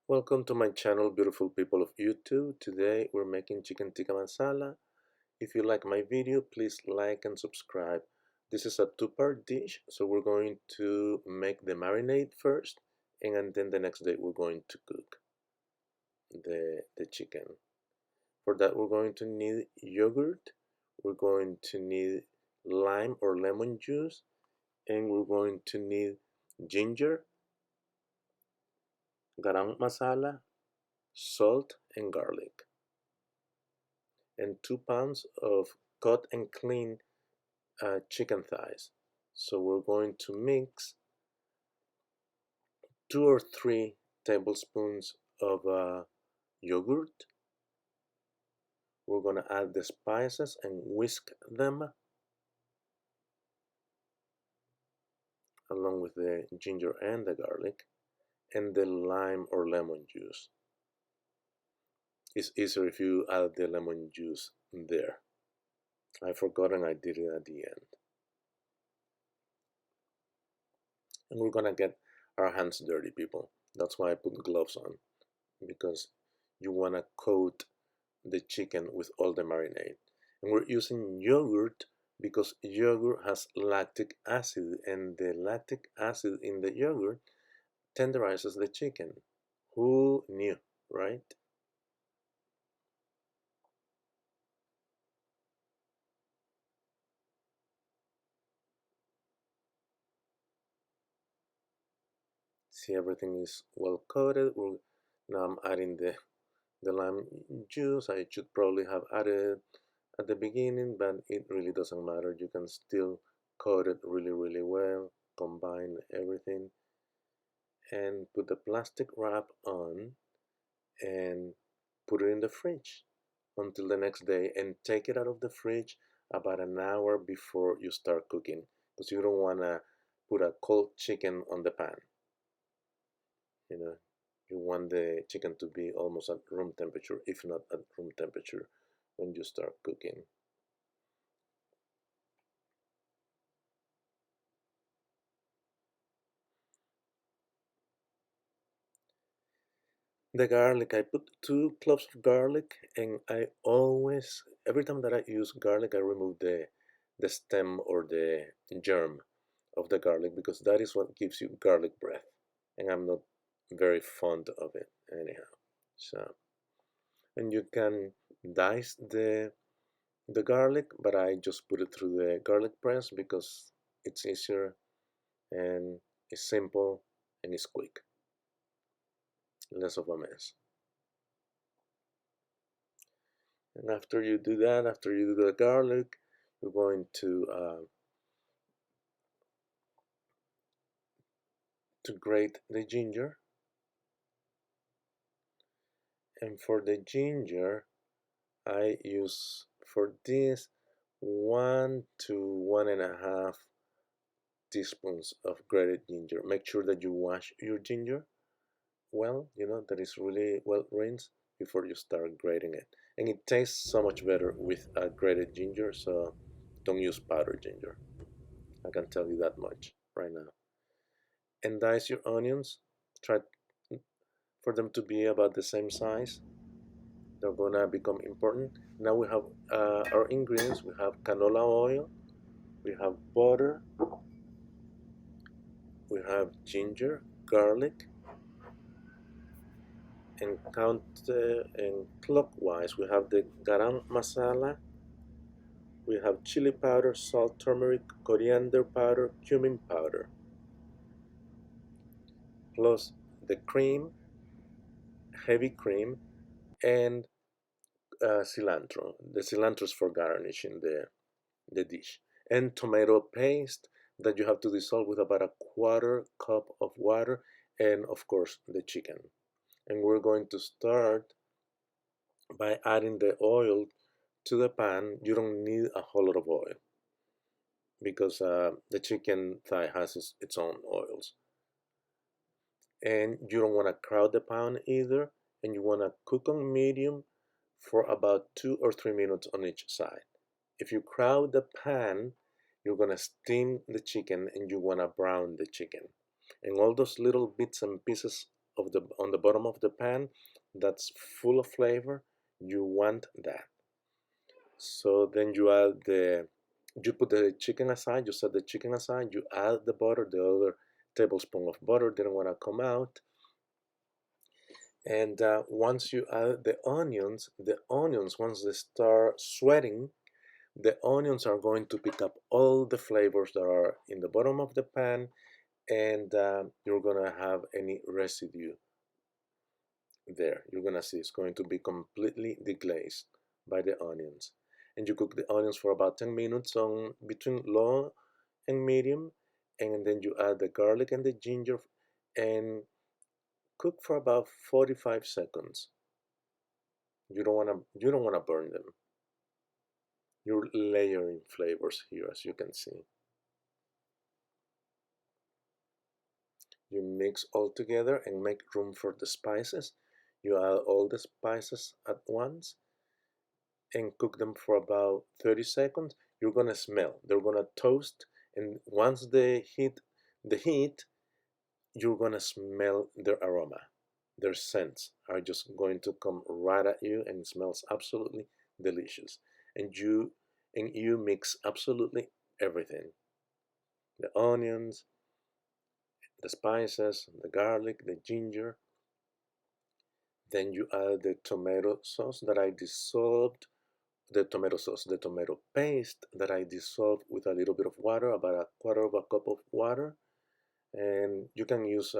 Welcome to my channel, beautiful people of YouTube. Today we're making chicken tikka masala. If you like my video, please like and subscribe. This is a two-part dish, so we're going to make the marinade first, and then the next day we're going to cook the chicken. For that, we're going to need yogurt, we're going to need lime or lemon juice, and we're going to need ginger, garam masala, salt, and garlic, and 2 pounds of cut and clean chicken thighs. So we're going to mix 2 or 3 tablespoons of yogurt. We're going to add the spices and whisk them along with the ginger and the garlic and the lime or lemon juice. It's easier if you add the lemon juice there. I forgot and I did it at the end. And we're gonna get our hands dirty, people. That's why I put gloves on, because you wanna coat the chicken with all the marinade. And we're using yogurt because yogurt has lactic acid, and the lactic acid in the yogurt tenderizes the chicken. Who knew, right? See, everything is well coated. Now I'm adding the lime juice. I should probably have added at the beginning, but it really doesn't matter. You can still coat it really well, combine everything, and put the plastic wrap on and put it in the fridge until the next day, and take it out of the fridge about an hour before you start cooking, because you don't want to put a cold chicken on the pan. You know, you want the chicken to be almost at room temperature, if not at room temperature, when you start cooking. The garlic, I put 2 cloves of garlic, and I always, every time that I use garlic, I remove the stem or the germ of the garlic, because that is what gives you garlic breath, and I'm not very fond of it anyhow. So, and you can dice the garlic, but I just put it through the garlic press because it's easier and it's simple and it's quick, less of a mess. And after you do that, after you do the garlic, you're going to grate the ginger. And for the ginger, I use for this 1 to 1.5 teaspoons of grated ginger. Make sure that you wash your ginger well, that is really well rinsed before you start grating it. And it tastes so much better with grated ginger, so don't use powdered ginger. I can tell you that much right now. And dice your onions. Try for them to be about the same size. They're gonna become important. Now we have our ingredients. We have canola oil, we have butter, we have ginger, garlic, and and clockwise we have the garam masala, we have chili powder, salt, turmeric, coriander powder, cumin powder, plus the cream, heavy cream, and cilantro. The cilantro is for garnishing the dish. And tomato paste that you have to dissolve with about a quarter cup of water, and of course the chicken. And we're going to start by adding the oil to the pan. You don't need a whole lot of oil because the chicken thigh has its own oils. And you don't want to crowd the pan either, and you want to cook on medium for about 2 or 3 minutes on each side. If you crowd the pan, you're going to steam the chicken and you want to brown the chicken. And all those little bits and pieces of the on the bottom of the pan that's full of flavor, you want that. So then you put the chicken aside, you set the chicken aside, you add the butter, the other tablespoon of butter didn't want to come out. And once you add the onions, once they start sweating, the onions are going to pick up all the flavors that are in the bottom of the pan, and you're gonna have any residue there. You're gonna see it's going to be completely deglazed by the onions. And you cook the onions for about 10 minutes on between low and medium, and then you add the garlic and the ginger and cook for about 45 seconds. You don't wanna burn them. You're layering flavors here, as you can see. You mix all together and make room for the spices. You add all the spices at once and cook them for about 30 seconds. You're gonna smell. They're gonna toast, and once they hit the heat, you're gonna smell their aroma. Their scents are just going to come right at you, and it smells absolutely delicious. And you mix absolutely everything: the onions, the spices, the garlic, the ginger. Then you add the tomato sauce that I dissolved, the tomato paste that I dissolved with a little bit of water, about a quarter of a cup of water. And you can use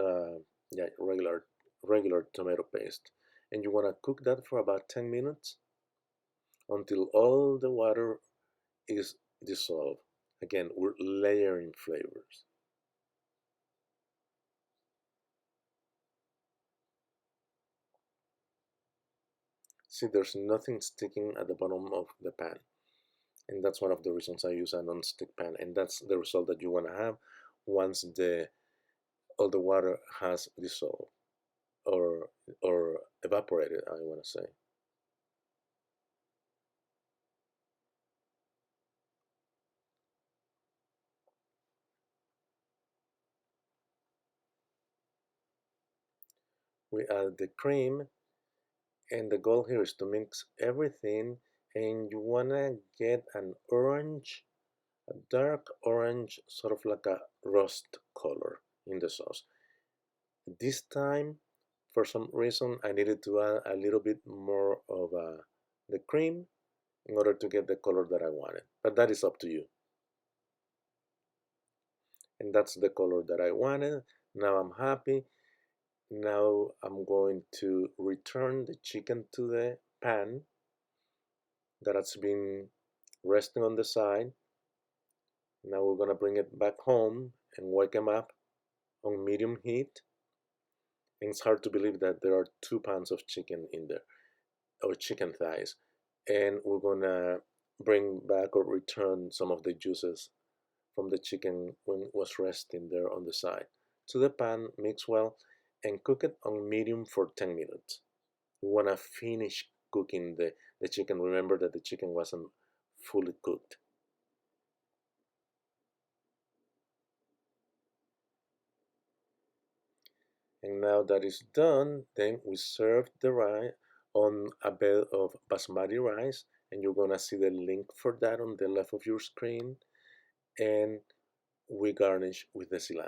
yeah, regular tomato paste. And you want to cook that for about 10 minutes until all the water is dissolved. Again, we're layering flavors. See, there's nothing sticking at the bottom of the pan. And that's one of the reasons I use a non-stick pan. And that's the result that you want to have once the all the water has dissolved or or evaporated, I want to say. We add the cream, and the goal here is to mix everything, and you want to get an orange, a dark orange, sort of like a rust color in the sauce. This time, for some reason, I needed to add a little bit more of the cream in order to get the color that I wanted. But that is up to you. And that's the color that I wanted. Now I'm happy. Now I'm going to return the chicken to the pan that has been resting on the side. Now we're gonna bring it back home and wake them up on medium heat. And it's hard to believe that there are 2 pounds of chicken in there, or chicken thighs. And we're gonna bring back or return some of the juices from the chicken when it was resting there on the side to the pan, mix well, and cook it on medium for 10 minutes. We want to finish cooking the chicken. Remember that the chicken wasn't fully cooked. And now that is done, then we serve the rice on a bed of basmati rice, and you're gonna see the link for that on the left of your screen. And we garnish with the cilantro.